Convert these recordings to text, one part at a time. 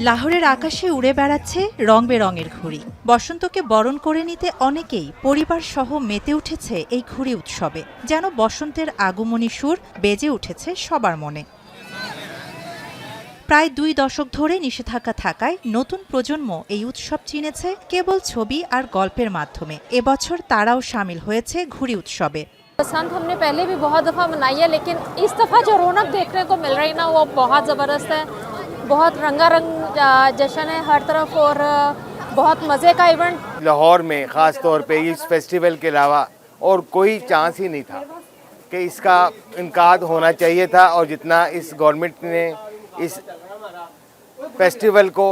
লাহোরের আকাশে উড়ে বেড়াচ্ছে রং বেরঙের ঘুড়ি। বসন্তকে বরণ করে নিতে অনেকেই পরিবার সহ মেতে উঠেছে এই ঘুড়ি উৎসবে। যেন বসন্তের আগমনী সুর বেজে উঠেছে সবার মনে। প্রায় 2 দশক ধরে নিষেধাজ্ঞা থাকায় নতুন প্রজন্ম এই উৎসব চিনেছে কেবল ছবি আর গল্পের মাধ্যমে। এবছর তারাও শামিল হয়েছে ঘুড়ি উৎসবে। बसंत हमने पहले भी बहुत दफ़ा मनाई है, लेकिन इस दफ़ा जो रौनक देखने को मिल रही ना वो बहुत ज़बरदस्त है। बहुत रंगारंग जश्न है हर तरफ और बहुत मज़े का इवेंट। लाहौर में ख़ास तौर पे इस फेस्टिवल के अलावा और कोई चांस ही नहीं था कि इसका इनकाद होना चाहिए था, और जितना इस गवर्नमेंट ने इस फेस्टिवल को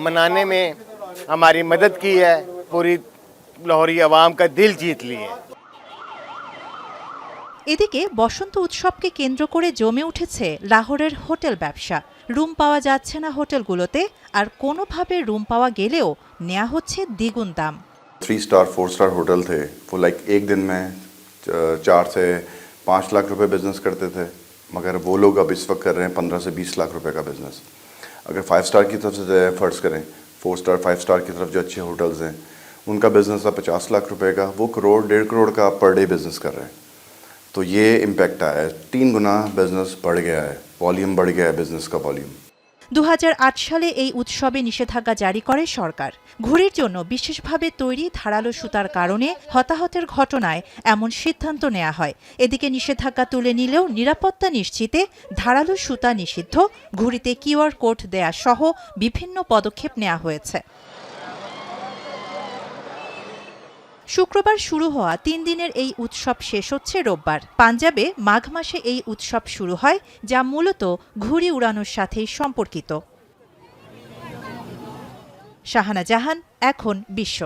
मनाने में हमारी मदद की है, पूरी लाहौरी आवाम का दिल जीत लिए। এদিকে বসন্ত উৎসবকে কেন্দ্র করে জমে উঠেছে লাহোরের হোটেল ব্যবসা। রুম পাওয়া যাচ্ছে না হোটেলগুলোতে, আর কোনোভাবে রুম পাওয়া গেলেও নেওয়া হচ্ছে দ্বিগুণ দাম। 3 स्टार 4 स्टार होटल थे, वो लाइक एक दिन में 4 से 5 लाख रुपए बिजनेस करते थे, मगर वो लोग अब इस वक्त कर रहे हैं 15 से 20 लाख रुपए का बिजनेस। अगर 5 स्टार की तरफ से फर्ज करें, 4 स्टार 5 स्टार की तरफ जो अच्छे होटल्स हैं उनका बिजनेस था 50 लाख रुपए का, वो करोड़ 1.5 करोड़ का पर डे बिजनेस कर रहे हैं। तो ये इम्पैक्ट आया है, 3 गुना बिजनेस बढ़ गया है, वॉल्यूम बढ़ गया है बिजनेस का वॉल्यूम। 2008 সালে এই উৎসবে নিষেধাজ্ঞা জারি করে সরকার। ঘুড়ির জন্য বিশেষভাবে তৈরি ধারালো সুতার কারণে হতাহতের ঘটনায় এমন সিদ্ধান্ত নেওয়া হয়। এদিকে নিষেধাজ্ঞা তুলে নিলেও নিরাপত্তা নিশ্চিতে ধারালো সুতা নিষিদ্ধ, ঘুড়িতে কিউআর কোড দেয়া সহ বিভিন্ন পদক্ষেপ নেওয়া হয়েছে। শুক্রবার শুরু হওয়া 3 দিনের এই উৎসব শেষ হচ্ছে রোববার। পাঞ্জাবে মাঘ মাসে এই উৎসব শুরু হয়, যা মূলত ঘুড়ি উড়ানোর সাথেই সম্পর্কিত। শাহানা জাহান, এখন বিশ্ব।